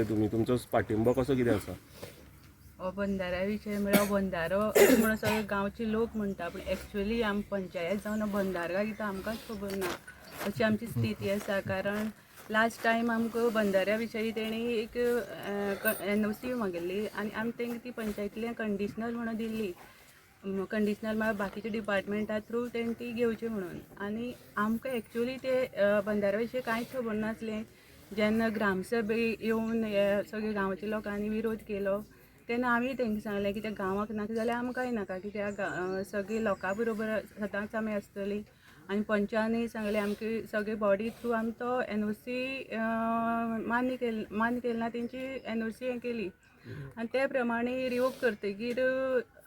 तुम्ही तुमचो पाठिंबो कसो कितें आसा? बंधाऱ्या विशयी म्हळ्यार बंधारो अशें म्हणून सगळे गांवचे लोक म्हणटा, पूण एक्चुअली आमी पंचायत जावन बंधारो काय कितें आमकांच खबर ना अशी आमची स्थिती आसा. कारण लास्ट टायम आमकां बंधाऱ्या विशयी तेणी एक NOC मागिल्ली आनी आमी तेंका ती पंचायतींतल्यान कंडिशनल म्हणून दिल्ली. कंडिशनल म्हळ्यार बाकीच्या डिपार्टमेंटा थ्रू तेणी ती घेवची म्हणून. आनी आमकां एक्चुअली ते बंधाऱ्या विशयी कांयच खबर नासलें. जेन्ना ग्रामसभे येवन सगळे गांवच्या लोकांनी विरोध केलो तेन्ना आमी तेंकां सांगलें की त्या गांवाक नाका जाल्यार आमकांय नाका, कित्याक सगळीं लोकां बरोबर सदांच आमी आसतलीं. आनी पंचांनी सांगलें आमची सगळे बॉडी थ्रू आमी तो NOC मान्य केन्ना तेंची NOC हें केली आनी ते प्रमाणे रिवोक करतकीर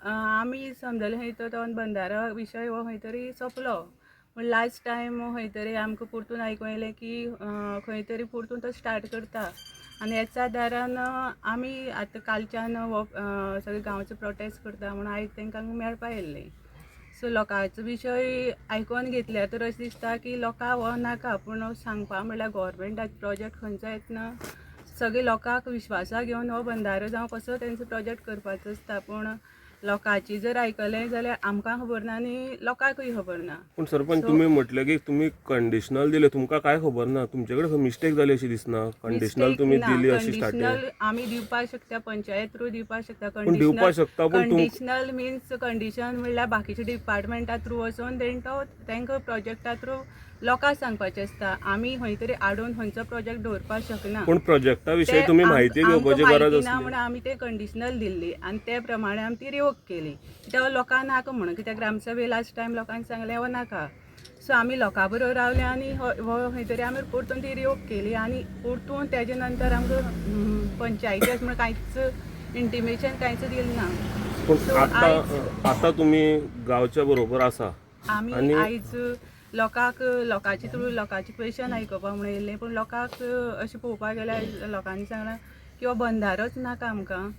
आमी समजलें खंय तो बंधारा विशय हो खंय तरी सोंपलो. पूण लास्ट टायम खंय तरी आमकां परतून आयकूं येलें की खंय तरी परतून तो स्टार्ट करता. आनी हेच्या आदारान आमी आतां कालच्यान हो सगळे गांवचो प्रोटेस्ट करता म्हणून आयज तांकां मेळपा येयल्लें. सो लोकांचो विशय आयकून घेतल्यार तर अशें दिसता की लोकांक हो नाका, पूण सांगपा म्हणल्यार गव्हर्मेंटाचो प्रोजेक्ट खंयचो येतना सगळे लोकांक विश्वासाक घेवन हो बंधारो जावं कसो तेंचो प्रोजेक्ट करपाचो आसता. पूण लोकांची जर आयकलें जाल्यार आमकां खबर ना आनी लोकांकूय खबर ना. पूण सरपंच तुम्ही म्हटलें की तुम्ही कंडिशनल दिले, तुमकां काय खबर ना, तुमचे कडेन मिस्टेक जाली अशी दिसना? कंडिशनल तुम्ही दिली अशी स्टार्टिंग कंडिशनल आमी दिवपाक शकता, पंचायत थ्रू दिवपाक शकता. पण दिवपाक शकता, पण कंडिशनल मिन्स कंडिशन म्हणल्यार बाकीच्या डिपार्टमेंटा थ्रू वचून तांकां प्रोजेक्टा थ्रू लोकांक सांगपाचें आसता. आमी खंय तरी आडून खंयचो प्रोजेक्ट दवरपाक शकना. पण प्रोजेक्टा विशयी तुम्ही माहिती घेवपाची गरज ना आसली. म्हणून आमी ते कंडिशनल दिल्ली आनी ते प्रमाणे आमी ती रिवोक केली. कित्याक लोकांक नाका म्हणून, कित्याक ग्रामसभे लास्ट टायम लोकांनी सांगलें हो नाका. सो आमी लोकां बरोबर रावले आनी हो खंय तरी आमी परतून ती रिवोक केली. आनी परतून तेजे नंतर आमकां पंचायती अशें म्हणून कांयच इंटिमेशन कांयच दिलें ना. पण आता तुम्ही गांवच्या बरोबर आसा. आमी आयज लोकांचे थ्रू लोकांचे क्वेश्चन आयकपा म्हणून येयल्ले, पूण लोकांक अशें पळोवपाक गेल्यार लोकांनी सांगलां की हो बंधारोच नाका आमकां.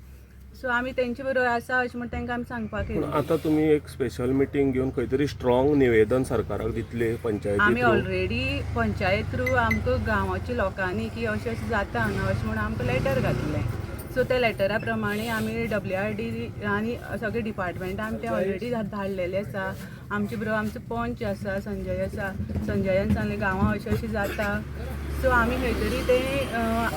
सो आमी तेंचे बरोबर आसा अशें म्हणून तांकां आमी सांगपाक येयलें. आता तुम्ही एक स्पेशल मिटींग घेवन खंय तरी स्ट्रॉंग निवेदन सरकाराक दितले पंचायती आमी थ्रू? ऑलरेडी पंचायत थ्रू आमकां गांवाच्या लोकांनी की अशें अशें जाता हांगा अशें म्हणून आमकां लेटर घातलें. सो त्या लेटरा प्रमाणे आमी WRD आनी सगळे डिपार्टमेंटा आमी ते ऑलरेडी धाडलेले आसा. आमचे बरोबर आमचो पंच आसा, संजय आसा. संजयान सांगलें गांवां अशें अशें जाता. सो आमी खंय तरी ते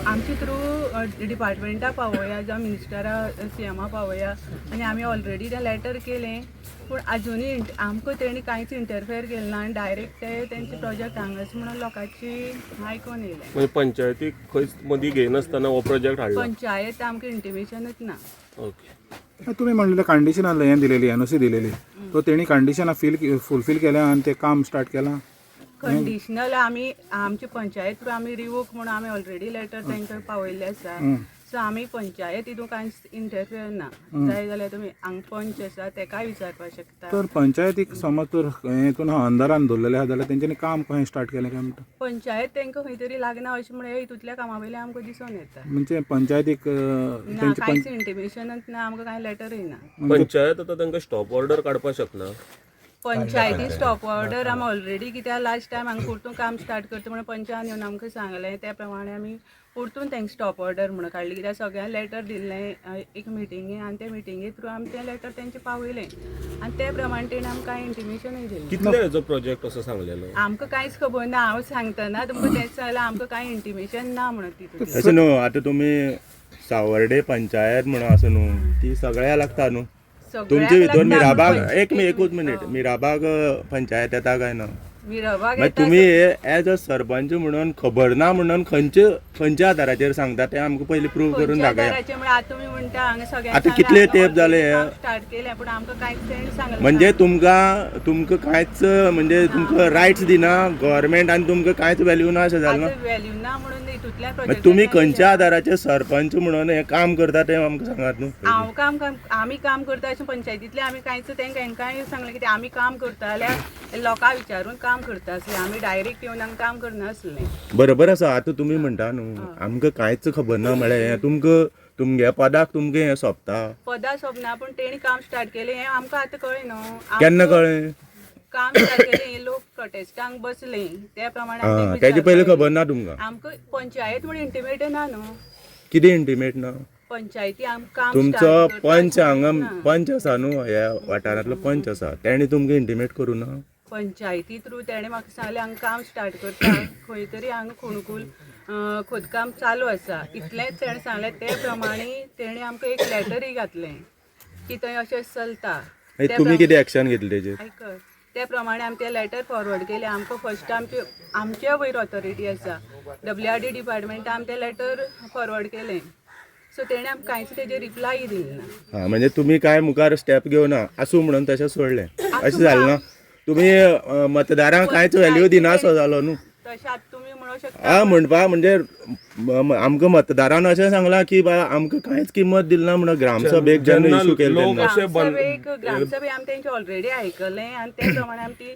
आमचे थ्रू डिपार्टमेंटा पावोया जावं मिनिस्टरा CMा पावोया आनी आमी ऑलरेडी तें लेटर केलें. पूण आजुनूय आमकां तेणी कांयच इंटरफेर केलें ना आनी डायरेक्ट तेंचे प्रोजेक्ट हांगाच म्हणून लोकांची आयकून येयलें. म्हणजे पंचायतीक खंयच मदीं घेयनासतना हो प्रोजेक्ट हाडला? पंचायत आमकां इंटिमेशनच ना. ओके. तुम्ही म्हणलेलं कंडिशनल हें दिलेली NOC दिलेली, तो तेणी कंडिशनां फुलफील केल्या आनी ते काम स्टार्ट केलां? कंडिशनल आमी आमचे पंचायत थ्रू आमी रिवोक म्हणून आमी ऑलरेडी लेटर तांकां पावयल्ले आसा. सो आमी पंचायत हितून कांयच इंटरफियर ना. जाय जाल्यार तुमी हांगा पंच आसा तेकाय विचारपाक शकता. तर पंचायतीक समज तर हेतून अंधारान दवरलेले आहा जाल्यार तेंच्यांनी काम खंय स्टार्ट केलें काय म्हणटा? पंचायत तांकां खंय तरी लागना अशें म्हणून हितूंतल्या कामा वयलें आमकां दिसून येता. म्हणजे पंचायतीक ना कांयच इंटिमेशनच ना, आमकां कांय लेटरूय ना. पंचायत आता तांकां स्टॉप ऑर्डर काडपाक शकना? पंचायती स्टॉप ऑर्डर आमी ऑलरेडी, कित्याक लास्ट टायम हांगा परतून काम स्टार्ट करता म्हणून पंचान येवन आमकां सांगलें त्या प्रमाणे आमी परतून तांकां स्टॉप ऑर्डर म्हणून काडली. कित्याक सगळ्यांक लेटर दिल्लें एक मिटिंगे आनी त्या मिटिंगे थ्रू आमी तें लेटर तेंचे पावयलें आनी त्या प्रमाणे तेणें आमकां कांय इंटिमेशनूय दिलें. कितले हेजो प्रोजेक्ट असो सांगलेलो? आमकां कांयच खबर ना. हांव सांगतना तुमकां तेंच सांगलां आमकां कांय इंटिमेशन ना म्हणून तितून. अशें न्हू, आतां तुमी सावर्डे पंचायत म्हणून आसा न्हू, ती सगळ्या लागता न्हू. तुमचे भितर मिराबाग एकूच मिनीट, मिराबाग पंचायत येता काय ना? मिराबाग तुम्ही एज अ सरपंच म्हणून खबर ना म्हणून खंयच्या आदाराचेर सांगता तें आमकां पयलीं प्रूव करून दाखया. आतां तुमी म्हणटा हांगा सगळ्यांक आतां कितले तेंप जाले स्टार्ट केलें पूण आमकां कांयच तेणी सांगलें. म्हणजे तुमकां कांयच म्हणजे तुमकां रायट्स दिना गव्हर्मेंट आनी तुमकां कांयच व्हॅल्यू ना अशें जालें ना? व्हॅल्यू ना म्हणून हितूंतल्या प्रोजेक्ट तुम्ही खंयच्या आदाराचेर सरपंच म्हणून हें काम करता तें आमकां सांगात न्हू. आमी काम करता अशें पंचायतींतले आमी कांयच तेंकांय सांगलें की आमी काम करता जाल्यार लोकांक विचारून काम करता आसलें. आमी डायरेक्ट येवन हांगा काम करनासलें. बरोबर आसा. आतां तुमी म्हणटा न्हू आमकां कांयच खबर ना म्हळ्यार तुमगे पदाक तुमगे हें सोंपता. पदां सोंपना पूण तेणी काम स्टार्ट केलें हें आमकां आतां कळ्ळें न्हू. केन्ना कळ्ळें? काम स्टार्ट केलें लोक प्रोटेस्टांक बसले त्या प्रमाणे तेजे पयलीं खबर ना तुमकां? आमकां पंचायत म्हणून इंटिमेट ना न्हू. कितें इंटिमेट ना पंचायती आमकां काम तुमचो start करता पंच हांगा ना. पंच आसा न्हू ह्या वाठारांतलो पंच आसा तेणी तुमकां इंटिमेट करूं ना पंचायती थ्रू तेणें म्हाका सांगलें हांगा काम स्टार्ट करता खंय तरी हांगा फोंडकूल खोदकाम चालू आसा इतलेंच तेणें सांगलें ते प्रमाणे तेणें आमकां एक लेटरय घातलें की थंय अशें चलता. मागीर तुमी कितें एक्शन घेतलें तेजेर आयकय त्या प्रमाणे आमी तें लेटर फॉरवर्ड केलें. आमकां फर्स्ट आमचे वयर ऑथॉरिटी आसा WRD डिपार्टमेंटा आमी तें लेटर फॉरवर्ड केलें. सो तेणें आमकां कांयच तेजेर रिप्लाय दिलें ना. हां म्हणजे तुमी काय मुखार स्टेप घेवना आसूं म्हणून तशें सोडलें अशें जालें ना तुमी मतदारांक कांयच व्हॅल्यू दिनासो जालो न्हू. तशें आतां तुमी म्हणूं शकता हां म्हणपा म्हणजे आमकां मतदारान अशें सांगलां की बा आमकां कांयच किंमत दिली ना म्हणून ग्रामसभेक जेन्ना इशू केले लोक तेन्ना अशे ग्रामसभे आमी तेंचे ऑलरेडी आयकलें आनी ते प्रमाणे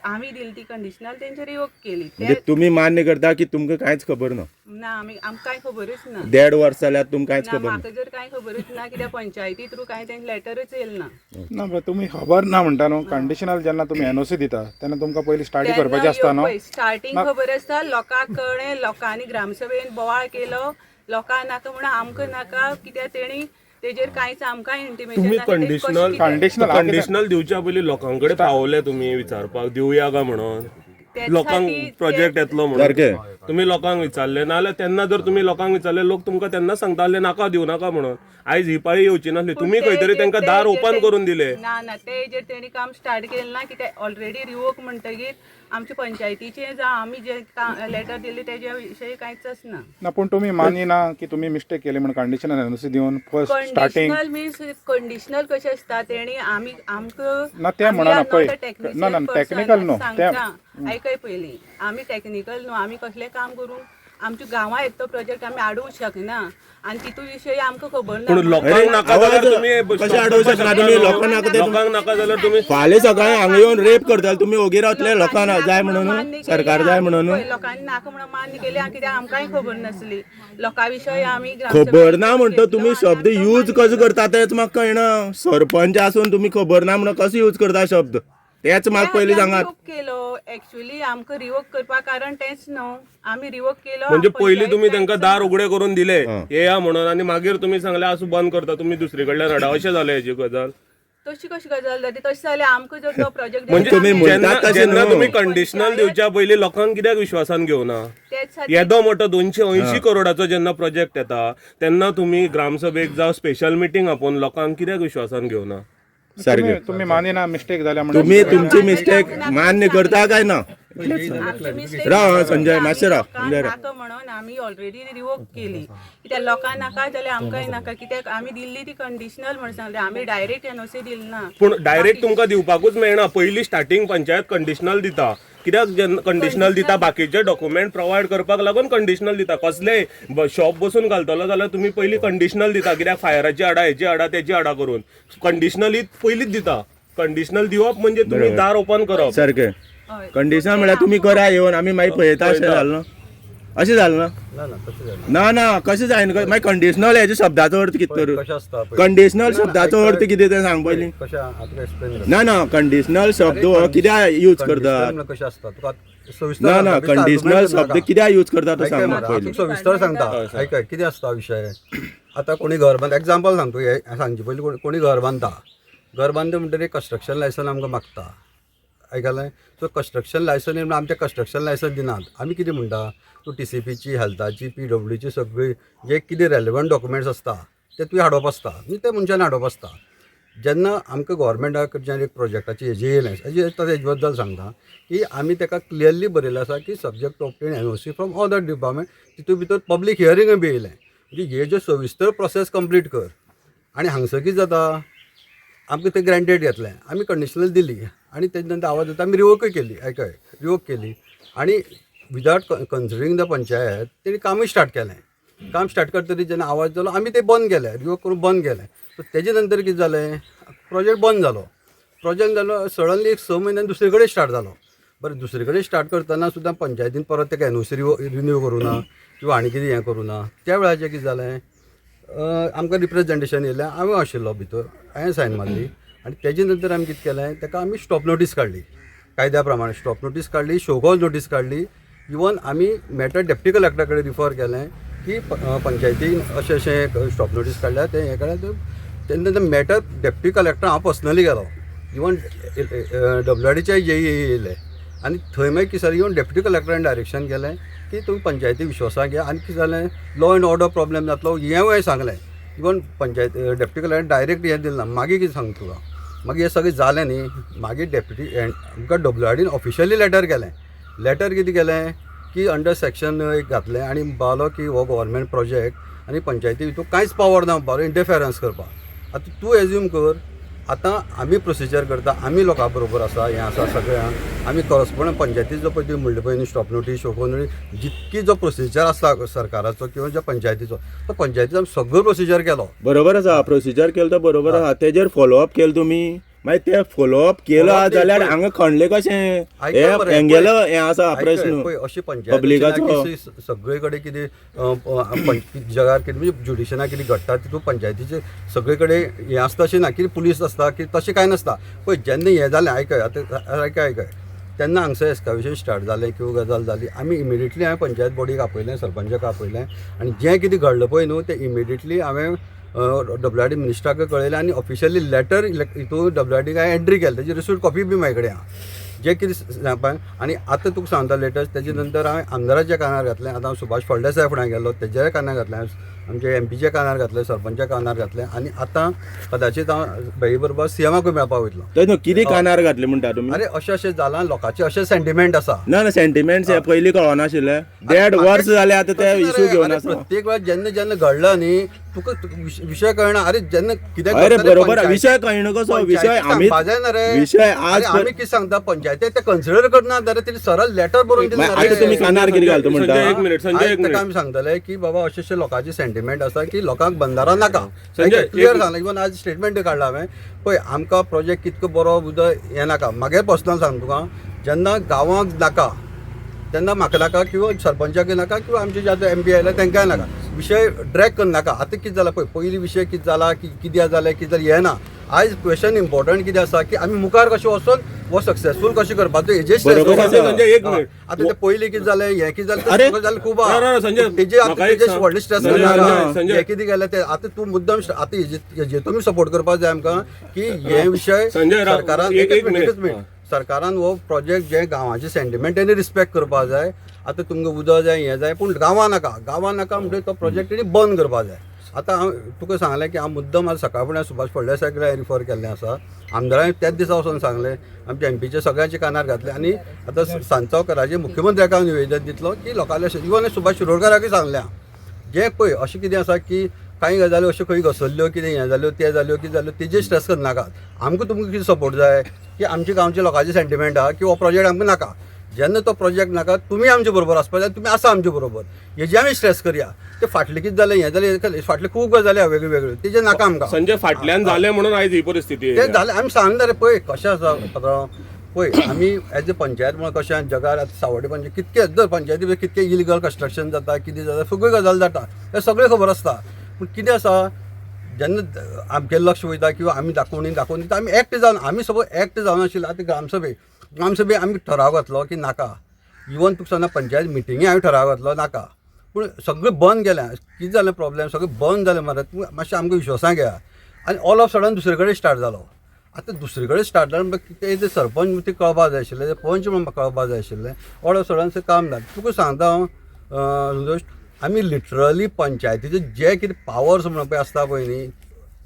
आमी दिली ती कंडिशनल तेंची रिवोक केली. म्हणजे तुमी मान्य करता की तुमकां कांयच खबर ना ना आमकां कांय खबरूच ना. 1.5 वर्स जाल्यार तुमकां कांयच ना खबर ना म्हाका जर कांय खबरूच ना कित्याक पंचायती थ्रू कांय तेंचे लेटरूच येयल ना. ना पण तुमी खबर ना म्हणटा न्हू कंडिशनल जेन्ना तुमी NOC दिता तेन्ना तुमकां पयलीं स्टाडी करपाचें आसता न्हू. स्टार्टींग खबर आसता लोकांक कळ्ळें लोकांनी ग्रामसभेन बोवाळ केलो लोकांक नाका म्हणून आमकां नाका कित्याक तेणी तेजेर कांयच आमकां तुम्ही इंटिमेशन कंडिशनल दिवच्या पयलीं लोकांकडे पावले तुम्ही विचारपाक दिवया का म्हणून लोकांक प्रोजेक्ट येतलो म्हणून सारकें तुम्ही लोकांक विचारले नाल्यार तेन्ना जर तुम्ही लोकांक विचारले लोक तुमकां तेन्ना सांगताले नाका दिवं नाका म्हणून. आयज ही पाळी येवची नासली तुम्ही खंय तरी तांकां दार ओपन करून दिले. ना ना ते हेजेर तेणी काम स्टार्ट केलें ना कित्याक ऑलरेडी रिवोक म्हणटगीर आमच्या पंचायतीचे जावं आमी जे लेटर दिले तेजे विशयी कांयच आसना. ना पूण तुमी मानिना की तुमी मिस्टेक केली म्हणून कंडिशनल NOC दिवन first starting conditional means conditional कशें आसता तेणी आमकां ना ते म्हणना पळय ना ना टेक्निकल न्हू ते आयकय पयलीं आमी टेक्निकल न्हू आमी कसलें काम करून आमच्या गांवां येता तो प्रोजेक्ट आमी हाडूंक शकना आनी तितू विशयी आमकां खबर पूण ना. लोकांक नाका जाल्यार तुम्ही कशें हाडूंक शकना तुमी लोकांक नाका ते लोकांक नाका जाल्यार तुम्ही फाल्यां सकाळीं हांगा येवन रेप करताले तुमी ओगी रावतले लोकांक जाय म्हणून सरकार जाय म्हणून पळय, लोकांनी नाका म्हणून मान्य केली आनी कित्याक आमकांय खबर नासली लोकां विशयी आमी खबर ना म्हणटा तुमी शब्द यूज कसो करता तेच म्हाका कळना. सरपंच आसून तुमी खबर ना म्हणून कसो यूज करता शब्द तेच म्हाका पयलीं सांगात. केलो एक्चुअली आमकां रिवोक करपा कारण तेंच न्हू आमी रिवोक केलो. म्हणजे पयलीं तुम्ही तांकां दार उगडे करून दिले येया म्हणून आनी मागीर तुम्ही सांगले आसूं बंद करता तुम्ही दुसरे कडल्यान हाडा अशें जालें हेजी गजाल. तशी कशी गजाल जाली तशी जाल्यार आमकां जर तो प्रोजेक्ट म्हणजे तुम्ही म्हणटात तशें जेन्ना न्हू. तुम्ही कंडिशनल दिवच्या पयलीं लोकांक कित्याक विश्वासान घेवना. येदो मोठो 280 करोडाचो जेन्ना प्रोजेक्ट येता तेन्ना तुम्ही ग्रामसभेक जावं स्पेशल मिटींग आपोवन लोकांक कित्याक विश्वासान घेवना. सारकें तुमी मानिना मिस्टेक जाल्या म्हणून तुमी तुमची मिस्टेक मान्य करता काय ना राव संजय मातशें राव संजय राव नाका म्हणून आमी ऑलरेडी रिवोक केली कित्याक लोकांक नाका जाल्यार आमकांय नाका कित्याक आमी दिल्ली ती कंडिशनल म्हणून सांगले आमी डायरेक्ट NOC दिली ना. पूण डायरेक्ट तुमकां दिवपाकूच मेळना पयलीं स्टार्टींग पंचायत कंडिशनल दिता कित्याक कंडिशनल दिता बाकीचे डॉक्युमेंट प्रोवायड करपाक लागून कंडिशनल दिता. कसलेय शॉप बसून घालतलो जाल्यार तुम्ही पयलीं कंडिशनल दिता कित्याक फायराची हाडा हेची हाडा तेची हाडा करून कंडिशनल पयलींच दिता. कंडिशनल दिवप म्हणजे तुम्ही दार ओपन करप. सारकें कंडिशन म्हळ्यार तुमी करा येवन आमी मागीर पळयता अशें जालें ना अशें जालें ना ना कशें जायना मागीर कंडिशनल हेच्या शब्दाचो अर्थ कितें तर कंडिशनल शब्दाचो अर्थ कितें तें सांग पयलीं. ना ना कंडिशनल शब्द कित्याक यूज करतात ना ना कंडिशनल शब्द कित्याक यूज करता तो सांग म्हाका पयलीं. सविस्तर सांगता ऐका कितें आसता विशय आतां कोणी घर बांद एग्जाम्पल सांगतो हे सांगचे पयलीं कोणी घर बांदता म्हणटकीर कंस्ट्रक्शन लायसन आमकां मागता आयकलें. सो कंस्ट्रक्शन लायसन आमचे कंस्ट्रक्शन लायसन दिनात आमी कितें म्हणटा तूं TCPची हेल्थाची PWDची सगळी जे कितें रेलेवंट डॉक्युमेंट्स आसता ते तुवें हाडप आसता आनी ते मनशान हाडप आसता. जेन्ना आमकां गोवोरमेंटा कडच्यान एक प्रोजेक्टाची हेजी येयलें हेजे बद्दल सांगता की आमी ताका क्लियरली बरयलें आसा की subject obtain NOC from other department तितून भितर पब्लीक हियरींग बी येयलें म्हणजे हे जे सविस्तर प्रोसेस कंप्लीट कर आनी हांगसर कितें जाता आमकां तें ग्रँटेड घेतलें आमी कंडिशनल दिली आनी तेजे नंतर आवाज येता आमी रिवोकूय केली आयकय रिवोक केली आनी विदाउट कन्सिडरींग द पंचायत तेणी कामूय स्टार्ट केलें. काम स्टार्ट करतरी जेन्ना आवाज जालो आमी तें बंद केलें रिवोक करून बंद केलें. सो तेजे नंतर कितें जालें प्रोजेक्ट बंद जालो सडनली 6 म्हयन्यान दुसरे कडेन स्टार्ट जालो. बरें दुसरे कडेन स्टार्ट करतना सुद्दां पंचायतीन परत तेका NOC रिन्यू करूं ना किंवा आनी कितें हें करूं ना. त्या वेळाचेर कितें जालें आमकां रिप्रेजेंटेशन येयलें हांवें आशिल्लो भितर हांवें सायन मारली आनी तेजे नंतर आमी कितें केलें ताका आमी स्टॉप नोटीस काडली कायद्या प्रमाणे स्टॉप नोटीस काडली शो कॉज नोटीस काडली. इवन आमी मॅटर डेप्टी कलेक्टरा कडेन रिफर केलें की पंचायतीन अशें स्टॉप नोटीस काडल्या ते हे काडल्या तेन्ना ते मॅटर डेप्युटी कलेक्टर हांव पर्सनली गेलो इवन WRDचे येयले आनी थंय मागीर कितें जालें इवन डेप्युटी कलेक्टरान डायरेक्शन केलें की तुमी पंचायती विश्वासाक घ्या आनी कितें जालें लॉ एंड ऑर्डर प्रॉब्लेम जातलो हें सांगलें even panchayat deputy collector direct हें दिलें ना मागीर कितें सांगता तुका मागीर हें सगळें जालें न्ही मागीर डेप्युटी आमकां WRDन ऑफिशियली लेटर केलें लेटर कितें केलें की अंडर सेक्शन एक घातलें आनी बावलो की हो गव्हर्मेंट प्रोजेक्ट आनी पंचायती हितून कांयच पावर ना बावलो इंटरफेरन्स करपाक आतां तूं एज्यूम कर आतां आमी प्रोसिजर करता आमी लोकां बरोबर आसा हें आसा सगळें आमी करस्पॉन्डंट पंचायतीचो जो पळय तुवें म्हणलें पळय न्ही स्टॉप नोटीस शोकून जितकी जो प्रोसिजर आसा सरकाराचो किंवा ज्या पंचायतीचो तो पंचायतीचो आमी सगळो प्रोसिजर केलो बरोबर आसा प्रोसिजर केलो तो बरोबर आसा तेजेर फॉलोअप केलो तुमी मागीर ते फॉलोअप केलो जाल्यार हांगा खणलें कशें हेंगेलो हें आसा प्रश्न अशी पंचायतीचो सगळे कडेन कितें जगार कितें म्हणजे ज्युडिशनाक कितें घडटा तितून पंचायतीचे सगळे कडेन हें आसता अशें ना कितें पुलीस आसता की तशें कांय नासता पळय जेन्ना हें जालें आयकय आतां आयकय तेन्ना हांगसर एस्कावेशन स्टार्ट जालें किंवा गजाल जाली आमी इमिडियटली हांवें पंचायत बॉडीक आपयलें सरपंचाक आपयलें आनी जें कितें घडलें पळय न्हू तें इमिडियटली हांवें WRD मिनिस्टराक कळयलें आनी ऑफिशियली लेटर हितून WRDक हांवें एंट्री केली तेजी रिसीट कॉपी बी म्हाजे कडेन आहा जें कितें सांगपाक आनी आतां तुका सांगता लेटस्ट तेजे नंतर हांवें आमदाराच्या कानार घातलें आतां हांव सुभाष फळदेसाय फुड्यान गेलो तेज्याय कानार घातलें आमचे MP कानार घातलें सरपंचा कानार घातलें आनी आतां कदाचित हांव बेगी बरोबर CMाकूय मेळपाक वयतलो तेन्ना कितें कानार घातलें म्हणटा तुमी अरे अशें जालां लोकांचें अशें सेंटिमेंट आसा ना सेंटिमेंट्स हे पयलीं कळनाशिल्लें 1.5 वर्स जालें आतां ते इशू घेवन आसा प्रत्येक वेळार जेन्ना घडला न्ही तुका विशय कळना अरे जेन्ना कितें अरे बरोबर विशय कळना कसो विशय आमी विशय आज आमी कितें सांगता पंचायती ते कन्सिडर करना जाल्यार तेणी सरळ लेटर बरोवन दिलें आतां तुमी कानार कितें घालता म्हणटा एक मिनिट संजय एक मिनिट आमी सांगतले की बाबा अशें लोकांचे सेंटिमेंट आसा की लोकांक बंदारा नाका क्लियर सांगलें इवन आज स्टेटमेंट काडला हांवें पळय आमकां प्रोजेक्ट कितको बरो उदक हें नाका मागीर पर्सनल सांग तुका जेन्ना गांवांक नाका तेन्ना म्हाका नाका किंवा सरपंचाक नाका किंवा आमचे जे आतां MP आयला तांकांय नाका विशय ड्रॅग करनाका आतां कितें जाला पळय पयलीं विशय कितें जाला की कित्याक जालें कितें जालें हें ना आयज क्वेश्चन इम्पॉर्टंट कितें आसा की आमी मुखार कशें वचून वो सक्सेसफूल कशें करपाचो हेजेर संजय एक मिनिट आतां ते पयलीं कितें जालें हें कितें जालें जालें खूब संजय तेजे व्हडलें स्ट्रेस संजय हें कितें गेलें तें आतां तूं मुद्दम आतां हेजेर तुमी सपोर्ट करपाक जाय आमकां की हे विशय सरकारान एकच मिनीट सरकारान हो प्रोजेक्ट जे गांवाचे सेंटिमेंट तेणी रिस्पेक्ट करपाक जाय आतां तुमकां उदक जाय हें जाय पूण गांवां नाका म्हणटकीर तो प्रोजेक्ट तेणी बंद करपाक जाय आतां हांव तुका सांगलें की हांव मुद्दम आज सकाळ फुडें सुभाष फळदेसायक रिफर केल्लें आसा आमदारान त्याच दिसा वचून सांगलें आमच्या MPचे सगळ्यांचे कानार घातले आनी आतां सांजचौकराचे मुख्यमंत्र्याक हांव निवेदन दितलो की लोकांले इवन सुभाष शिरोडकराकूय सांगलें जें पळय अशें कितें आसा की कांय गजाली अश्यो खंय घसरल्यो कितें हें जाल्यो तें जाल्यो कितें जाल्यो तेजेर स्ट्रेस करनाकात आमकां तुमकां कितें सपोर्ट जाय की आमच्या गांवच्या लोकांचे सेंटिमेंट आहा की हो प्रोजेक्ट आमकां नाका जेन्ना तो प्रोजेक्ट नाका तुमी आमचे बरोबर आसपाक जाय तुमी आसा आमचे बरोबर हेजी आमी स्ट्रेस करया ते फाटलें कितें जालें हें जालें फाटलें खूब गजाली आहा वेगळ्यो वेगळ्यो तेजें नाका आमकां संजय फाटल्यान जालें म्हणून आयज ही परिस्थिती तें जालें आमी सांगलें रे पळय कशें आसा पात्रांव पळय आमी एज अ पंचायत म्हणून कशें जगार आतां सावड्डे पंचायत कितके जर पंचायती भितर कितके इलिगल कंस्ट्रक्शन जाता कितें जाता सगळ्यो गजाली जाता हें सगळें खबर आसता पूण कितें आसा जेन्ना आमचें लक्ष वयता किंवा आमी दाखोवन दिता आमी एक्ट जावन आमी सपोज एक्ट जावन आशिल्लो आतां ग्रामसभे आमी ठराव घातलो की नाका इवन तुका सांगना पंचायत मिटिंगे हांवें ठराव घातलो नाका पूण सगळें बंद केलें कितें जालें प्रॉब्लेम सगळें बंद जालें मरे तूं मातशें आमकां विश्वासां घे आनी ऑल ऑफ सडन दुसरे कडेन स्टार्ट जालो आतां दुसरे कडेन स्टार्ट जालें ते सरपंच ते कळपाक जाय आशिल्लें पंच म्हणून म्हाका कळपाक जाय आशिल्लें ऑल ऑफ सडन तें काम जालें तुका सांगता हांव संतोश आमी लिटरली पंचायतीचे जे कितें पावर्स म्हणून पळय आसता पळय न्ही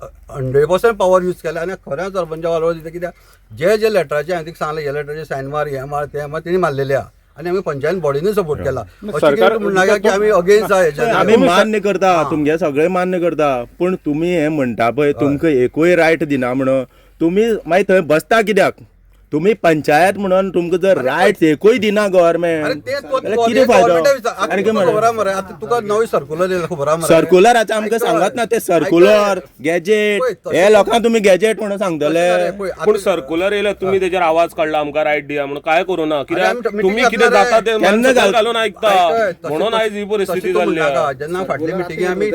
100% पावर यूज केला आनी खऱ्या सरपंचा वालोर दिता कित्याक जे लेटराचे हांवें तिका सांगलें हे लेटराचे सायन मार हें मार तें मार तेणी मारलेले आहा आनी आमी पंचायत बॉडीनूय सपोर्ट केला अशें म्हणनाका की आमी अगेन्स्ट आहा आमी मान्य करता तुमगे सगळें मान्य करता पूण तुमी हें म्हणटा पळय तुमकां एकूय रायट दिना म्हणून तुमी मागीर थंय बसता कित्याक तुम्ही पंचायत म्हणून तुमकां जर रायट्स एकूय दिना गव्हर्मेंट कितें फायदो आनी आता तुका नवी सर्क्युलर येयला खबर आहा सर्क्युलर आतां आमकां सांगत ना ते सर्क्युलर गॅजेट हे लोकांक तुमी गॅजेट म्हणून सांगतले पूण सर्क्युलर येयला तुम्ही तेजेर आवाज काडला आमकां रायट दिया म्हणून काय करू ना कित्याक तुम्ही कितें जाता ते केन्ना घालून आयकता म्हणून आयज ही परिस्थिती जाल्ली जेन्ना फाटली मिटिंगे आमी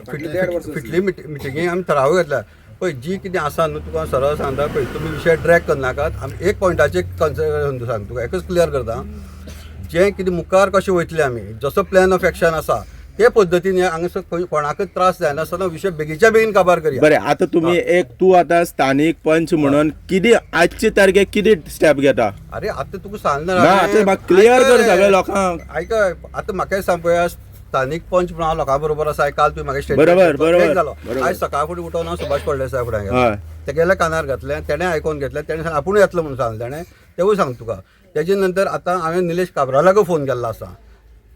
फाटली मिटिंगे आमी ठराव घेतला पळय जी कितें आसा न्हू तुका सरळ सांगता पळय तुमी विशय ड्रॅग करनाकात आमी एक पॉयंटाचेर सांगता तुका एकच क्लियर करता जे कितें मुखार कशें वयतले आमी जसो प्लॅन ऑफ एक्शन आसा ते पद्दतीन हांगासर कोणाकच त्रास जायनासतना विशय बेगीच्या बेगीन काबार करया. बरें आतां तुम्ही तूं आतां स्थानीक पंच म्हणून कितें आजचे तारखेक कितें स्टेप घेता? अरे आतां तुका ना सांगना आतां म्हाका क्लियर कर सगळ्या लोकांक. आयकय आतां म्हाका सांग पळया स्थानीक पंच म्हणून हांव लोकां बरोबर आसा काल तुवें म्हाका बरोबर, जालो बरोबर. आयज सकाळ फुडें उठोवन हांव सुभाष फळदेसाय फुडें हय. गेलो तेगेल्या कानार घातलें तेणें आयकून घेतलें तेणें सांग आपूण येतलो म्हणून सांगलें तेणें तेवूय सांग तुका. तेजे नंतर आतां हांवें निलेश काब्रालाक फोन केल्लो आसा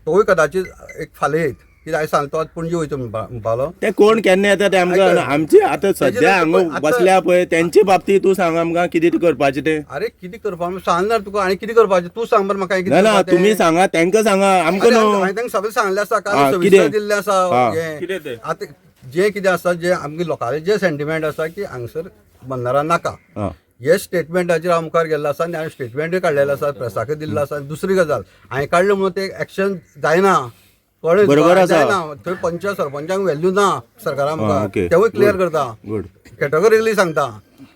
तोवूय कदाचित एक फाल्यां येत कित्याक हांवें सांगलो तो आतां पणजे वयता म्हणपालो. ते कोण केन्ना येता ते आमकां आमचे आतां सद्या हांगा बसल्या पळय तेंचे बाबतींत तूं सांग आमकां कितें करपाचें तें. अरे कितें करपा सांगणार तुका आनी कितें करपाचें तूं सांग बरें म्हाका कितें ना करपाचें. तुम्ही सांगा तांकां सांगा आमकां न्हू. हांवें तांकां सगळें सांगलें आसा हा, काल कितें? सविस्तर दिल्लें आसा कितें तें? आतां जें कितें आसा जें आमगे लोकांचें जें सेंटिमेंट आसा की हांगसर बंदारा नाका हा. हे स्टेटमेंटाचेर हांव मुखार गेल्लो आसा आनी हांवें स्टेटमेंटूय काडलेलो आसा प्रेसाकय दिल्लो आसा. दुसरी गजाल हांवें काडलें म्हणून तें एक्शन जायना कळ्ळें तुका? बरोबर आसा. जायना थंय पंच सरपंचांक व्हॅल्यू ना सरकारा हा, मुखार ओके. तेवूय क्लियर करता गुड. कॅटेगोरिकली सांगता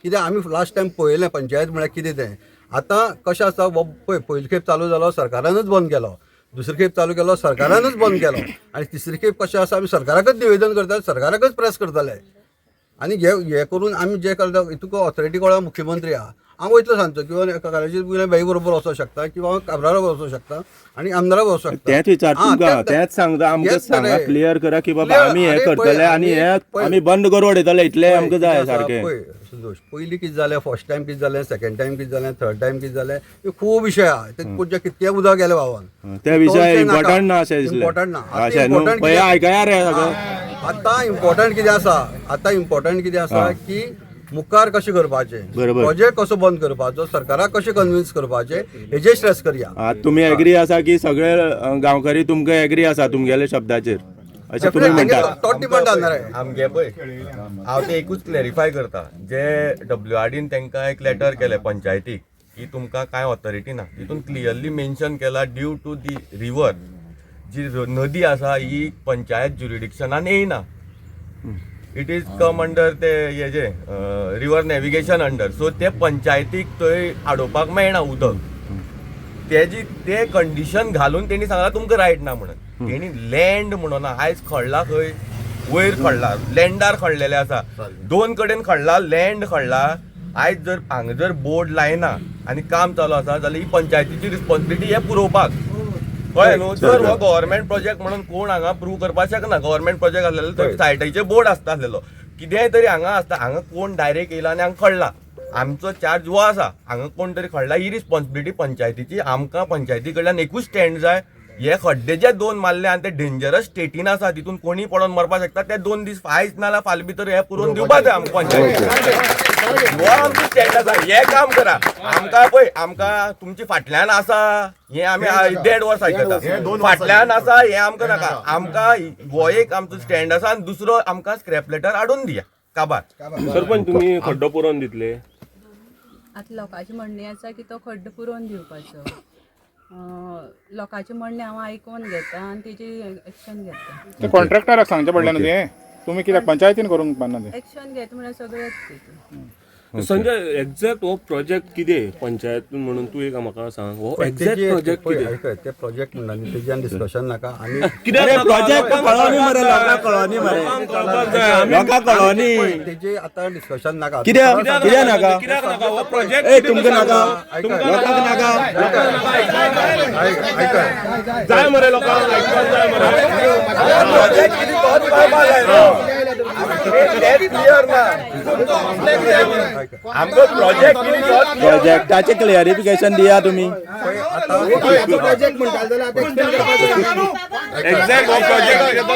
कित्याक आमी लास्ट टायम पळयलें पंचायत म्हळ्यार कितें तें. आतां कशें आसा हो पळय पयली खेप चालू जालो सरकारानूच बंद केलो दुसरी खेप चालू केलो सरकारानूच बंद केलो आनी तिसरी खेप कशें आसा आमी सरकाराकच निवेदन करता सरकाराकच प्रेस करतले आनी हे करून आमी जे करता तुका ऑथॉरिटी कळ्ळा मुख्यमंत्री आहा हांव वयतलो सांगचो किंवा कॉलेजीत बाई बरोबर वचूंक शकता किंवा काब्रारा वचूंक शकता आनी आमदारा वचूंक शकता. तेच विचार तुमकां तेच सांगता आमकां सांगा क्लियर करा की बाबा आमी हे करतले आनी हे आमी बंद करून उडयतले इतले आमकां जाय सारकें. संतोष पयलीं कितें जालें फर्स्ट टायम कितें जालें सेकंड टायम कितें जालें थर्ड टायम कितें जालें हे खूब विशय आहा ते कितके उदक गेलें व्हांवोन त्या विशय इम्पॉर्टंट ना अशें दिसलें. इम्पॉर्टंट ना अशें न्हू पळय आयकया रे सगळं. आतां इम्पॉर्टंट कितें आसा की मुखार कशें करपाचें बरोबर. प्रोजेक्ट कसो बंद करपाचो सरकाराक कशें कन्विन्स करपाचें हेजेर स्ट्रेस करया. तुम्ही एग्री आसा की सगळे गांवकरी तुमकां एग्री आसा तुमगेल्या शब्दाचेर अशें तुमी म्हणटात? तो डिमांड जाणार आहे. आमगे पळय हांव ते एकूच क्लॅरिफाय करता जे WRDन तांकां एक लेटर केलें पंचायतीक की तुमकां कांय ऑथॉरिटी ना तितून क्लियरली मेन्शन केला ड्यू टू दी रिवर जी नदी आसा ही पंचायत ज्युरिडिक्शनान येयना इट इज कम अंडर ते हेजे रिवर नॅविगेशन अंडर सो ते पंचायतीक थंय आडोवपाक मेळना उदक ते कंडिशन घालून तेणी सांगला तुमकां रायट ना म्हणून तेणी लँड म्हणून आयज खडला खंय वयर खडला लँडार खडलेले आसा दोन कडेन खडला लँड खडला आयज जर हांगा जर बोर्ड लायना आनी काम चालू आसा जाल्यार ही पंचायतीची रिस्पॉन्सिबिलिटी हे पुरोवपाक कळ्ळें न्हू. जर हो गव्हर्मेंट प्रोजेक्ट म्हणून कोण हांगा प्रूव करपाक शकना गव्हर्मेंट प्रोजेक्ट आसलेलो थंय सायटीचे बोर्ड आसता आसलेलो कितेंय तरी हांगा आसता हांगा कोण डायरेक्ट येयला आनी हांगा खडला आमचो चार्ज वो आसा हांगा कोण तरी खडला ही रिस्पॉन्सिबिलिटी पंचायतीची आमकां पंचायती कडल्यान एकूच स्टँड जाय हे खड्डे जे दोन मारले आनी ते डेंजरस स्टेटीन आसा तितून कोणी पडोन मरपाक शकता ते 2 दीस आयज नाल्यार फाल्यां भितर हे पुरोवन दिवपाक जाय आमकां पंचायती हो आमचो स्टँड आसा हे काम करा आमकां पळय आमकां तुमची फाटल्यान आसा हे आमी 1.5 वर्स आयकता फाटल्यान आसा हे आमकां नाका आमकां हो एक आमचो स्टँड आसा आनी दुसरो आमकां स्क्रॅप लेटर हाडून दिया काबार. सरपंच तुम्ही खड्डो पुरोवन दितले आतां लोकांची म्हणणी आसा की तो खड्डो पुरोवन दिवपाचो लोकांचे म्हणणे हांव आयकून घेता आनी तेजी एक्शन घेता. ते कॉन्ट्रॅक्टराक सांगचें पडलें न्हू तें तुमी कित्याक पंचायतीन करूंक पाना तें. एक्शन घेता म्हळ्यार सगळेंच तेतून. संजय एक्झॅक्ट हो प्रोजेक्ट कितें पंचायत म्हणून तू एक म्हाका सांग हो एक्झॅक्ट प्रोजेक्ट कितें ते प्रोजेक्ट म्हणटा न्ही तेजेर डिस्कशन नाका आनी प्रोजेक्ट कळोनी मरे लोकांक कळोनी मरे लोकांक कळोनी तेजे आतां डिस्कशन नाका कित्याक नाका कित्याक नाका हो प्रोजेक्ट ए तुमकां नाका लोकांक नाका जाय मरे लोकांक आयकपाक जाय मरे प्रोजेक्ट कितें तोच कळपाक जाय न्हू तेच क्लियर ना आमचो प्रोजेक्ट कितें तोच प्रोजेक्टाचे क्लियरिफिकेशन दिया तुम्ही. प्रोजेक्ट म्हणटा जाल्यार एक्झॅक्ट हो प्रोजेक्ट कितें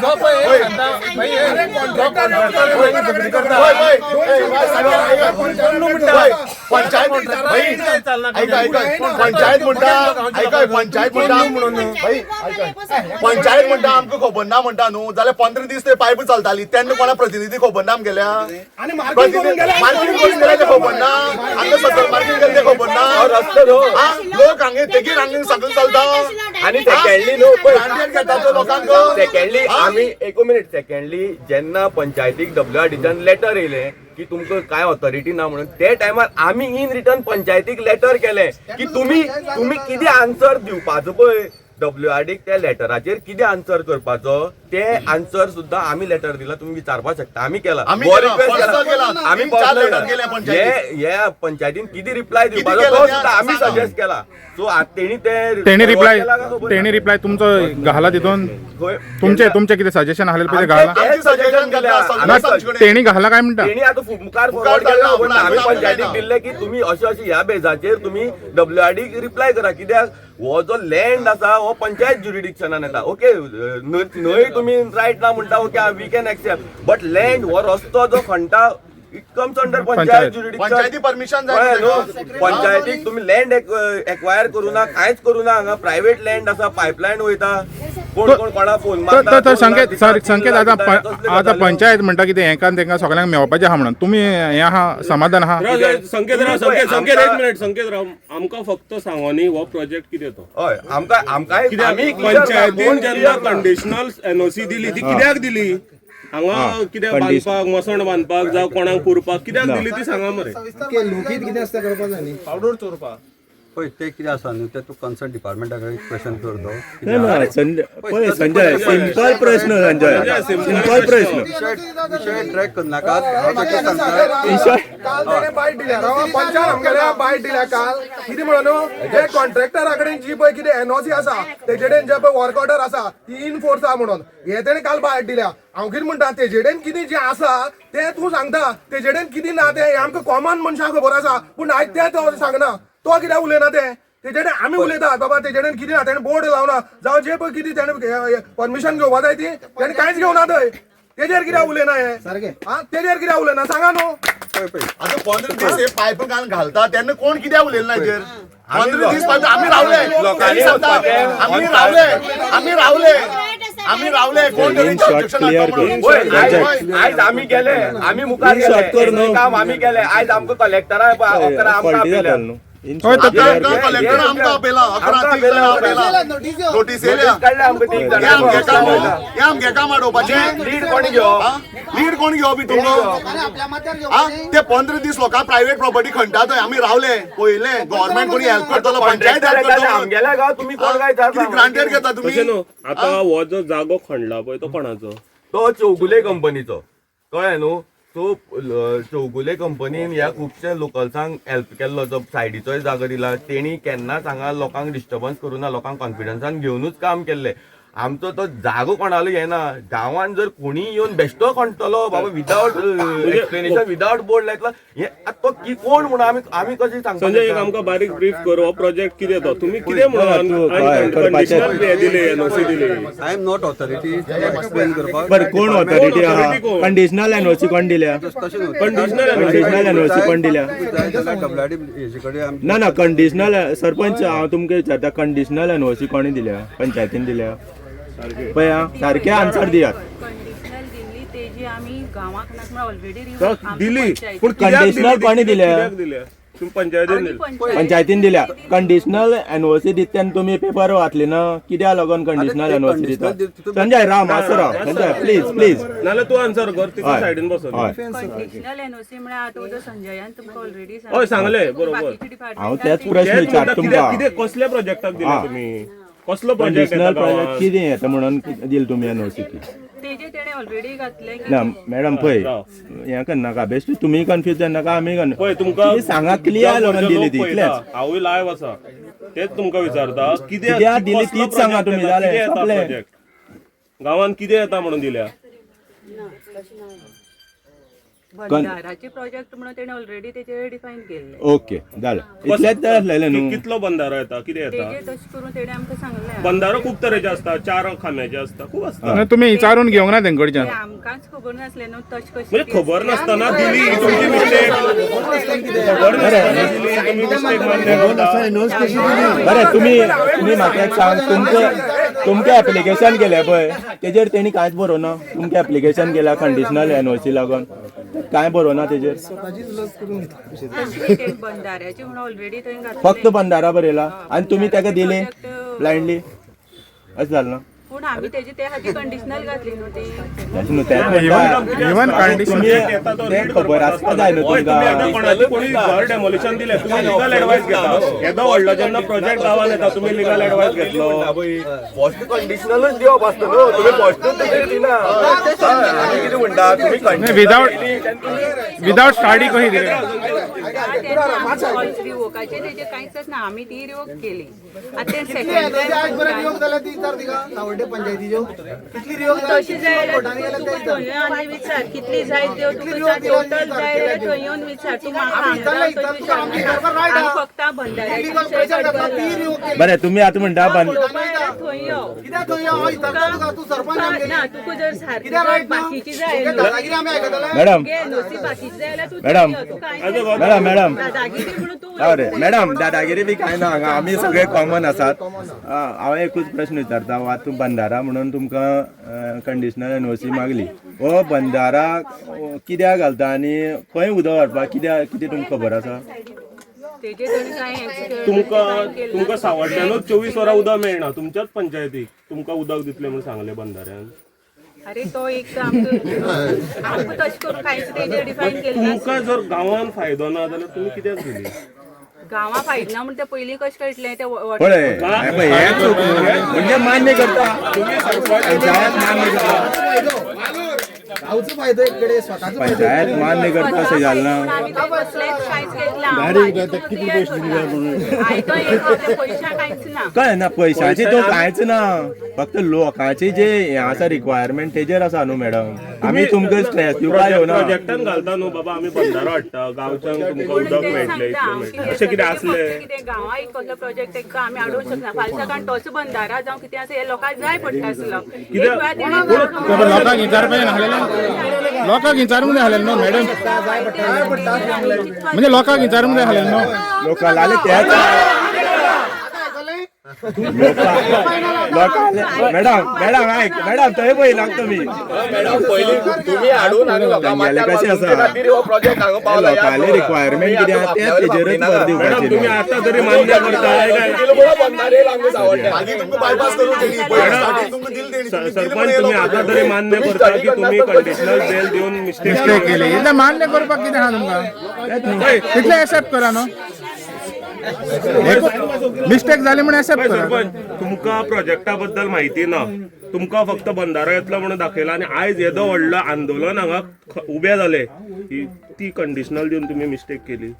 तो पंचायत म्हणटा आमकां खबर ना म्हणटा न्हू जाल्यार 15 दीस ते पायप चलताली तेन्ना कोणा प्रतिनिधी खबर ना गेल्या मार्केटिंग करून गेल्या ते खबर ना हांगा सकयल मार्केट केलें ते खबर ना रस्ते लोक हांगे तेगीर हांगे सकयल चलता आनी सेकंडली न्हू पळय घेता तो लोकांक सेकंडली आमी एक मिनिट सेकंडली जेन्ना पंचायतीक WRDच्यान लेटर येयलें की तुमकां काय ऑथॉरिटी ना म्हणून ते टायमार आमी इन रिटर्न पंचायतीक लेटर केले की तुम्ही कितें आन्सर दिवपाचो पळय WRDक त्या लेटराचेर कितें आन्सर करपाचो ते आन्सर सुद्दां आमी लेटर दिला तुम्ही विचारपाक शकता आमी केला आमी हो केला, request personal केला. केला. आमी 3-4 personal letter केल्या पंचायतीक. हे पंचायतीन कितें रिप्लाय दिवपाचो केलं तो त्या सुद्दां आमी सांगा. सजेस्ट केला सो तेणी ते तेणी रिप्लाय केला का खबर ना. तेणी रिप्लाय तुमचो घाला तितून खंय? तुमचे कितें सजेशन आसलें पळय ते घाला ते सजेशन केलें ना तेणी घाला काय म्हणटा तेणी आतां मुखार फॉरवर्ड केला धाडला, पण आमी आपण पंचायतीक दिल्ले की तुमी अशें ह्या बेजाचेर तुमी WRDक रिप्लाय करा कित्याक हो जो लँड आसा हो पंचायत ज्युरिडिक्शनान येता ओके न्हय तुमी रायट ना म्हणटा okay we can accept but land हो रस्तो जो खणटा it comes under panchayat jurisdiction पंचायती परमिशन जाय पंचायतीक तुम्ही लँड एक्वायर करू ना कांयच करू ना हांगा प्रायव्हेट लँड आसा पायपलायन वयता कोण कोणा फोन तर संकेत आता पंचायत म्हणटा कितें हेका तेंका सगळ्यांक मेळपाचें आहा म्हणून तुमी हें आहा समाधान आहा संकेत एक मिनिट संकेत राव आमकां फक्त सांगोनी हो प्रोजेक्ट कितें तो हय आमकां कित्याक पंचायतीन जेन्ना कंडिशनल NOC दिली ती कित्याक दिली हांगा कितें बांदपाक मसण बांदपाक जावं कोणाक पुरपाक कित्याक दिली ती सांगा मरे पळय ते कितें आसा न्हू ते तूं कन्सर्न डिपार्टमेंटा कडेन क्वेश्चन करतो ना संजय सिंपल प्रश्न संजय सिंपल प्रश्न विशय ट्रॅक करनाकात हांव ताका सांगता काल बायट दिल्या पंचायत आमगेल्या बायट दिल्या काल कितें म्हणून जे कॉन्ट्रॅक्टरा कडेन जी पळय कितें NOC आसा तेजे कडेन जे पळय वर्क ऑर्डर आसा ती इन फोर्स आहा म्हणून हे तेणें काल बायट दिल्या हांव कितें म्हणटा तेजे कडेन कितें जें आसा तें तूं सांगता तेजे कडेन कितें ना तें आमकां कॉमन मनशाक खबर आसा पूण आयज तें तो सांगना तो कित्याक उलयना तें तेजे कडेन आमी उलयतात बाबा तेजे कडेन कितें ना तेणें बोर्ड लावना जावं जे पळय कितें तेणें परमिशन घेवपा जाय ती तेणें कांयच घेवना थंय तेजेर कित्याक उलयना हे तेजेर कित्याक उलयना सांगा न्हू आता 15 दीस हे पायप घालता तेन्ना कोण कित्याक उलयले ना हेजेर 15 दीस पायप आमी रावले आमी रावले कोण तरी objection हाडटा म्हणून. आयज आमी गेले आमी मुखार गेले काम आमी केले आयज आमकां कलेक्टरा आमकां आपयल्या कलेक्टर आमकां आपयला 11 तीस जाणां आपयला नोटीस येयल्या काडले आमकां तीग हे आमगे काम हाडोवपाचें लीड कोणी घेवप लीड कोण घेवप हितून ते 15 दीस लोकां प्रायव्हेट प्रॉपर्टी खणटा थंय आमी रावले पळयले गव्हर्नमेंट कोणी हेल्प करतलो पंचायत हेल्प करतलो आमगेल्या गांव तुमी कोण काय कितें ग्रांटेड घेता तशें तुमी न्हू आतां हो जो जागो खणला पळय तो कोणाचो तो चौगुले कंपनीचो कळ्ळें न्हू सो चौगुले कंपनीन ह्या खुबशे लोकल्सांक हेल्प केल्लो जो सायडीचोय जागो दिला तेणी केन्नाच हांगा लोकांक डिस्टर्बन्स करूं ना लोकांक कॉन्फिडन्सान घेवनूच काम केल्लें आमचो तो जागो कोणालो येना गांवान जर कोणी येवन बेश्टो खणटलो बाबा विदाउट एक्सप्लेनेशन विदाउट बोर्ड लायतलो हे तो कोण म्हणून आमी कशें सांगता संजय एक आमकां बारीक ब्रीफ कर हो प्रोजेक्ट कितें तो तुमी कितें म्हणून कंडिशनल दिले NOC दिली I am not authority explain करपाक बरं कोण ऑथॉरिटी आहा कंडिशनल NOC कोण दिल्या कंडिशनल NOC कोण दिल्या WRD हेजे कडेन ना कंडिशनल सरपंच हांव तुमकां विचारता कंडिशनल NOC कोणी दिल्या पंचायतीन दिल्या पळय सारखे आन्सर दियात कंडिशनल दिल्ली तेजी आमी गांवाक नाका ऑलरेडी दिली पूण कंडिशनल कोणी दिल्या कित्याक दिल्या तुम्ही पंचायतीन दिली पंचायतीन दिल्या कंडिशनल NOC दित्यान तुम्ही पेपर वाचले ना कित्याक लागून कंडिशनल NOC दिता संजय राव मातसो राव संजय प्लीज नाल्यार तूं आन्सर कर तिच्या सायडीन बसून कंडिशनल NOC म्हळ्यार आतां जो संजयान तुमकां ऑलरेडी हय सांगले बरोबर हांव तेच प्रश्न विचारता तुमकां कितें कसल्या प्रोजेक्टाक दिला तुम्ही कसलो प्रोजेक्ट कंडिशनल प्रोजेक्ट कितें येता म्हणून दिल तुमी NOC तेजे तेणे ऑलरेडी घातले ना मॅडम पळय हें करनाका बेस्ट तुमी कन्फ्यूज जानाका आमी पळय तुमकां सांगा क्लियर लागून दिली ती इतलेंच हांवूय लायव्ह आसा तेच तुमकां विचारता कित्याक दिली तीच सांगा तुमी जालें सोंपलें गांवान कितें येता म्हणून दिल्या बंधाराचे प्रोजेक्ट म्हणून तेणे ऑलरेडी तेजे डिफायन केल्ले ओके जालें इतलेंच तर आसलेलें न्हू कितलो बंधारो येता कितें येता तेजे तशें करून तेणे आमकां सांगलें बंधारो खूब तरेचे असता 4 खांब्याचे असता खूब असता तुमी विचारून घेवंक ना तेंकडच्यान आमकांच खबर नासलें न्हू तशें कशें म्हणजे खबर नासतना दिली तुमची मिस्टेक खबर नासतना दिली तुमी मिस्टेक मान्य बरें तुमी म्हाका एक सांग तुमकां एप्लिकेशन केलें पळय तेजेर तेणी कांयच बरोवना तुमकां एप्लिकेशन केल्या कंडिशनल NOC लागून कांय बरोवना तेजेर बंधाऱ्याचे म्हणून ऑलरेडी थंय घातलें फक्त बंधारा बरयला आनी तुमी ताका दिली ब्लायंडली अशें जालें ना पूण आमी तेजे ते खातीर कंडिशनल घातली न्हू ती. इवन कंडिशन ते खबर आसपा जाय न्हू होय, तुम्ही आता तुमकां. कोणाची कोणी घर डेमोलिशन दिले तुम्ही लिगल एडवायस घेता येदो व्हडलो जेन्ना प्रोजेक्ट गावान येता तुम्ही लिगल एडवायस घेतलो फर्स्ट कंडिशनलच दिवप आसता न्हू तुम्ही फर्स्टूच तेजेर दिना आमी कितें म्हणटा तुम्ही विदाउट स्टाडी कशी दिले रिवोकाचे तेजे कांयच ना, आमी ती रिवोक केली. आतां ते सेकंड तशी जाय थंय आनी विचार कितली जाय त्यो तुका टोटल जाय जाल्यार थंय येवन विचार तूं म्हाका हांगा फक्त बंधाऱ्याची विशय काडपाक बरें तुम्ही आता म्हणटा थंय यो ना तुका जर सारकी बाकीची जाय मॅडम नुस्ती बाकीची जाय जाल्यार तूं मॅडम थंय यो. तूं कांय मॅडम मॅडम दादागिरी म्हणून तूं अरे मॅडम दादागिरी बी काय ना हांगा आमी सगळे कॉमन आसात. हांव एकूच प्रश्न विचारता वा तूं बंधारा म्हणून तुमकां कंडिशनल एनओसी मागली हो बंधारा कित्याक घालता आनी खंय उदक व्हरपाक कितें तुमकां खबर आसा? तेजे थंय कांय तुमकां सावड्ड्यानूच 24 वरां उदक मेळना तुमच्याच पंचायतीक तुमकां उदक दितले म्हणून सांगले बंधाऱ्यान. अरे तो एक आमकां तशें करून कांयच तेजेर डिफायन केलें ना. तुमकां जर गांवान फायदो ना जाल्यार तुमी कित्याक दिली गांवां फायद ना म्हणून ते पयलीं कशें कळटलें ते पळय हे चूक न्हू. म्हणजे मान्य करता पंचायत मान्य करता पंचायत मान्य करता अशें जालें ना. आमी थंय बसलेच कांयच घेतला पयशा कांयच ना. कळ्ळें ना पयशांची तो कांयच ना फक्त लोकांची जे हे आसा रिक्वायरमेंट तेजेर आसा न्हू मॅडम. आमी तुमकां स्ट्रेस दिवपाक येवना. प्रोजेक्टान घालता न्हू बाबा आमी बंधारो हाडटा गांवच्यांक तुमकां उदक मेळटलें इतलें मेळटलें अशें कितें असलें कितें गांवां एक कसलो प्रोजेक्ट एक आमी हाडूंक शकना फाल्यां सकाळ तोच बंधारा जावं कितें आसा हे लोकांक जाय पडटा आसलो. लोकांक विचारपाचें नासलेलें लोकांक विचारूंक जाय आसलेलें न्हू मॅडम म्हणजे लोकांक विचारूंक जाय आसलेलें न्हू लोकां लागले तेच मॅडम मॅडम ऐक मॅडम थंय पळयलां तुमी तुम्ही हाडून गंगेले कशें आसा लोकांले रिक्वायरमेंट कितें आसा तेच तेजेरच भर मॅडम दिवपाची तुम्ही आता तरी मान्य करताय काय मागीर तुमकां बायपास करून दिली पयलीं starting तुमकां दिली तेणी. तुम्ही दिली सरपंच म्हणून तुम्ही येयलो आता तरी मान्य करता की तुम्ही कंडिशनल बेल दिवन मिस्टेक केली इतलें मान्य करपाक कितें आहा तुमकां तितलें एक्सेप्ट करा न्हू मिस्टेक जाली म्हणून एक्सेप्ट करा. सरपंच तुमकां प्रोजेक्टा बद्दल म्हायती ना तुमकां फक्त बंधारो येतलो म्हणून दाखयला आनी आयज येदो व्हडलो आंदोलन हांगा उबें जालें ती कंडिशनल दिवन तुम्ही मिस्टेक केली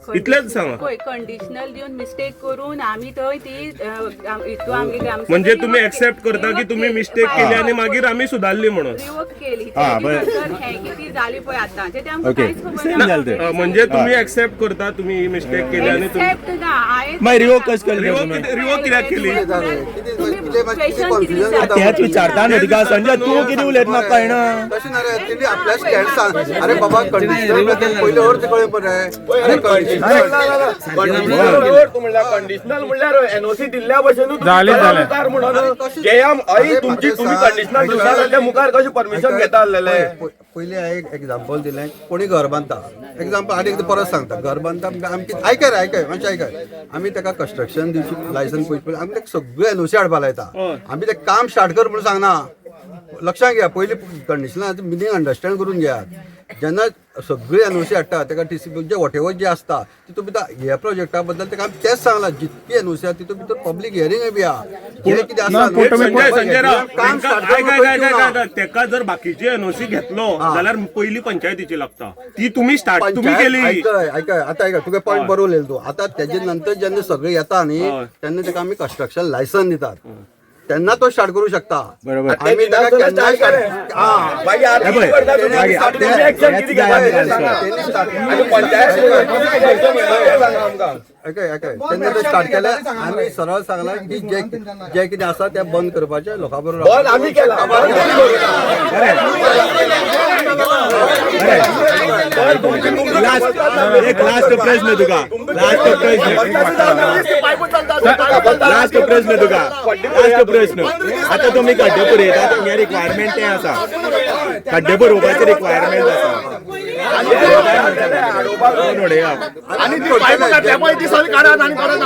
इतलेंच सांगा. पळय कंडिशनल दिवन मिस्टेक करून आमी थंय ती हितू आमगे ग्राम म्हणजे तुम्ही एक्सेप्ट करता की तुम्ही मिस्टेक केली आणि मागीर आम्ही सुधारली म्हणून रिवोक केली. बरें. हे किती जाली पळय आतां ते आमकां ओके कांयच खबर सेम ना. जालें तें म्हणजे तुम्ही एक्सेप्ट करता तुम्ही ही मिस्टेक केली आणि तुम्ही एक्सेप्ट ना आयज मागीर रिवोक कशें केलें तुमी? रिवोक कित्याक केली क्वेश्चन कितें आतां तेच विचारता न्हू तिका संजय तूं कितें उलयता म्हाका कळना. तशें ना रे तेणी आपल्या स्टँड सांग अरे बाबा कंडिशनल पयले अर्थ कळ्ळे पळय कंडिशनल म्हणल्यार एनओसी दिल्ल्या भशेनूच जालें. मुखार म्हणून तुमची तुम्ही कंडिशनल दिवना जाल्यार मुखार कशें परमिशन घेता आसलेले. पयलीं हांवें एक एग्जाम्पल दिलें कोणी घर बांदता एग्जाम्पल आनी एकदां परत सांगता घर बांदता आमची आयकय रे आयकय मातशें आयकय आमी ताका कंस्ट्रक्शन दिवची लायसन्स पयलीं आमी ताका सगळें एनओसी हाडपा लायता आमी तें काम स्टार्ट कर म्हणून सांगना. लक्षांत घ्या पयलीं कंडिशनाचें मिनींग अंडरस्टँड करून घेयात जेन्ना सगळी एनओसी हाडटा ताका टीसी जे वॉटेवर जे आसता तितून भितर ह्या प्रोजेक्टा बद्दल ताका आमी तेच सांगलां जितकी एनओसी आहा तितून भितर पब्लीक हियरींग बी आहा कितें कितें आसा संजय राव काम स्टार्ट तेका जर बाकीची एनओसी घेतलो जाल्यार पहिली पंचायतीची लागता ती तुम्ही स्टार्ट तुम्ही केली आयकय आतां आयकय तुगे पॉयंट बरो उलयलो तूं आतां तेजे नंतर जेन्ना सगळें येता न्ही तेन्ना ताका आमी कंस्ट्रक्शन लायसन्स दितात तेन्ना तो स्टार्ट करू शकता. बरोबर. आमी ताका केन्नाय तेन्ना ते स्टार्ट केलें आमी सरळ सांगलां की जे कितें आसा तें बंद करपाचें लोकां बरोबर आमी केला एक लास्ट प्रश्न तुका लास्ट प्रश्न तुका लास्ट प्रश्न आता तुम्ही खड्डे पुरयता तुमगे रिक्वायरमेंट तें आसा खड्डे भरोवपाचे रिक्वायरमेंट आसा आणि ती पाईप काढल्या पळय ती सगळी काढात आणि परत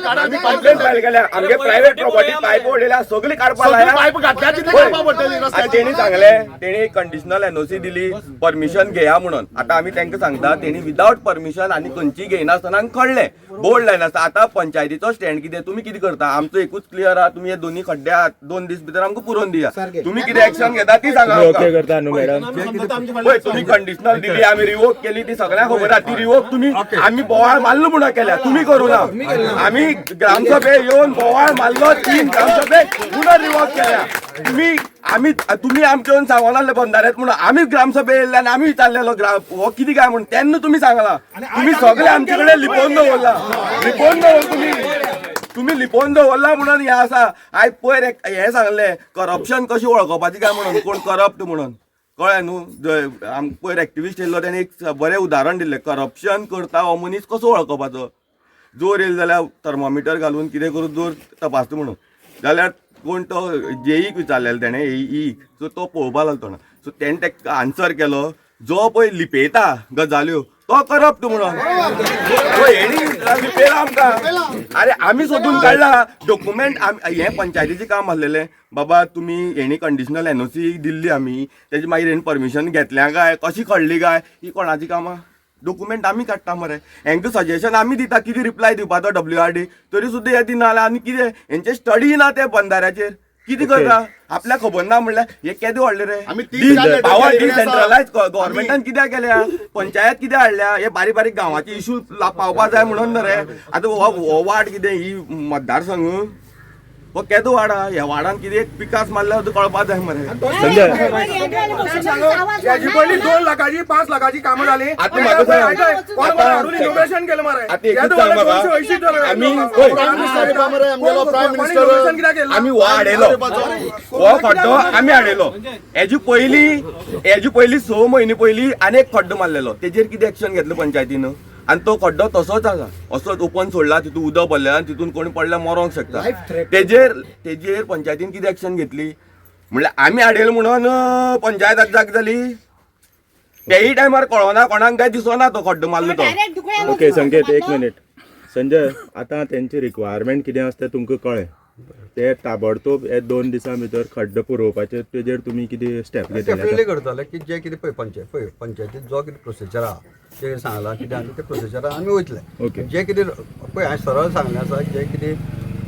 आम्ही कंप्लेंट फायल केल्या आमगे प्रायव्हेट प्रॉपर्टी पाईप ओढलेल्या सगळी काढपाक लायल्या पाईप घातल्या तिथे काढपा पडटली आणि रस्त्याची तेणी सांगले तेणी कंडिशनल एनओसी दिली परमिशन घेया म्हणून आता आम्ही त्यांना सांगता तेणी विदाउट परमिशन आणि खंयची घेयनासतना कळले बोर्ड लायन आसा आता पंचायतीचो स्टँड कितें तुम्ही कितें करता आमचो एकूच क्लियर आहा तुम्ही हे दोन्ही खड्ड्या 2 दीस भितर आमकां पुरोवन दिया तुम्ही कितें एक्शन घेता ती सांगा ओके करता न्हू मॅडम पळय तुम्ही कंडिशनल दिली आम्ही रिवोक केली ती सगळ्यांक खबर आहा ती रिवोक तुम्ही आम्ही बोवाळ मारलो म्हणून केल्या तुम्ही करू ना आम्ही ग्रामसभे येऊन बोवाळ मारलो 3 ग्रामसभे पुन्हा रिवोक केल्या तुम्ही आमच्या येऊन सांगला बंधाऱ्यात म्हणून आम्ही ग्रामसभे येयल्ले आनी आम्ही विचारलेलो हो कितें काय म्हणून तेन्ना तुम्ही सांगला तुम्ही सगळे आमचे कडेन लिपोवन दवरला तुम्ही लिपोवन दवरला म्हणून हे आसा आयज पयर हे सांगले करप्शन कशी वळखपाची काय म्हणून कोण करप्ट म्हणून कळ्ळें न्हू पयर एक्टिविस्ट येयल्लो तेणे एक बरें उदाहरण दिल्लें करप्शन करता हो मनीस कसो वळखपाचो जोर येयलो जाल्यार थर्मोमिटर घालून कितें करून जोर तपासता म्हणून जाल्यार कोण तो जेईक विचारलेलो तेणें एई सो तो पळोवपा लागलो ना सो तेणें ताका आन्सर केलो जो पळय लिपयता गजाल्यो तो करप्ट म्हणून हेणी लिपयला आमकां अरे आमी सोदून काडला डॉक्युमेंट हे पंचायतीचें काम आसलेलें बाबा तुमी हेणी कंडिशनल एनओसी दिल्ली आमी तेजी मागीर हेणी परमिशन घेतल्या काय कशी कळली काय ही कोणाची कामां डॉक्युमेंट आमी काडटा मरे हेंका सजेशन आमी दिता कितें रिप्लाय दिवपाचो WRD तरी सुद्दां हे दिना जाल्यार आनी कितें हेंचे स्टडी ना ते बंधाऱ्याचेर कितें करता आपल्याक खबर ना म्हणल्यार हे केदें व्हडलें रे आमी 30 जाले पावर डिसेंट्रलायज गव्हर्मेंटान कित्याक केल्या पंचायत कित्याक हाडल्या हे बारीक बारीक गांवाचे इश्यू पावपा जाय म्हणून रे आतां हो वाड कितें ही मतदारसंघ हो केदो वाड आहा ह्या वाडान कितें पिकास मारल्यार कळपा जाय मरे याची पयली 2 लाखाची 5 लाखाची कामं झाली आता म्हाका सांग. हाडून इनोव्हेशन केलं मरे आता एकूच सांग म्हाका. आम्ही हो हाडयलो हो खड्डो आम्ही हाडयलो हेजी पयली 6 म्हयने पयली आनी एक खड्डो मारलेलो तेजेर कितें एक्शन घेतलें पंचायतीन आणि तो खड्डो तसोच आसा असोच ओपन सोडला तितून उदक पडलें आनी तितून कोणी पडल्यार मरोंक शकता तेजेर पंचायतीन कितें एक्शन घेतली म्हणल्यार आमी हाडयलो म्हणून पंचायत जाग जाली तेही टायमार कळना कोणाक काय दिसना तो खड्डो मारलो तो ओके संकेत एक मिनिट संजय आता त्यांची रिक्वायरमेंट कितें आसता तुमकां कळ्ळें ते ताबडतोब हे 2 दिसां भितर खड्डो पुरोवपाचे तेजेर तुमी कितें स्टेप घेतले डेफिनेटली करतले की जे कितें पंचायतीत जो कितें प्रोसिजर आहा ते सांगला कितें आनी ते प्रोसिजर आमी वयतले ओके. जे कितें पळय हांवें सरळ सांगलें आसा जे कितें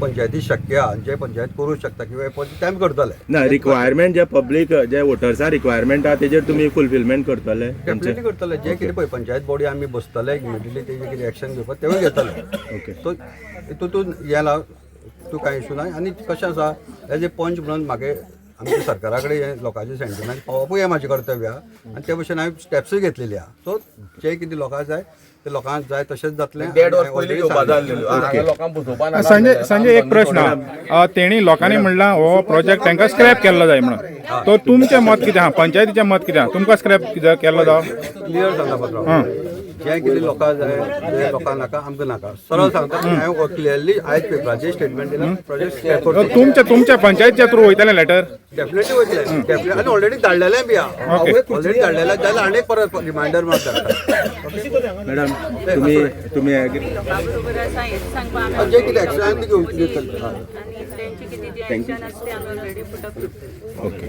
पंचायती शक्य आहा जे पंचायत करूं शकता किंवा ते आमी करतले ना रिक्वायरमेंट जे पब्लीक जे वोटर्सा रिक्वायरमेंट आहा तेजेर तुमी फुलफिलमेंट करतले डेफिनेटली करतले जे कितें पळय पंचायत बॉडी आमी बसतले इमिडियटली तेजे कितें एक्शन घेवपाक तेवूय घेतले ओके सो हितून येला तूं कांय इशू ना आनी कशें आसा एज ए पंच म्हणून म्हाका आमच्या सरकारा कडेन हे लोकांचे सेंटिमेंट पावोवपूय हे म्हाजें कर्तव्य आहा आनी ते भशेन हांवें स्टेप्सूय घेतलेली आहा सो जे कितें लोकांक जाय ते लोकांक जाय तशेंच जातलें संजय एक प्रश्न तेणी लोकांनी म्हणला हो प्रोजेक्ट तांकां स्क्रॅप केल्लो जाय म्हणून तो तुमचें मत कितें आहा पंचायतीचें मत कितें आहा तुमकां स्क्रॅप कित्याक केल्लो जाव क्लियर सांगता पात्रांव जे कितें लोकांक जाय ते लोकांक नाका आमकां नाका सरळ सांगता हांवें क्लियरली आयज पेपराचेर स्टेटमेंट दिला प्रोजेक्ट स्क्रॅप तुमच्या पंचायतीच्या थ्रू वयतलें लेटर डेफिनेटली वयतले डेफिनेटली आनी ऑलरेडी धाडलेलें बी आहा ऑलरेडी धाडलेलें जाल्यार आनी परत रिमांयडर मारून धाडटा मॅडम तुम्ही बरोबर आसा हेच सांगपा आमी जे कितें एक्शन ती घेवची आनी तेंची कितें जें एक्शन आसा तें आमी ऑलरेडी पुटअप करतली ओके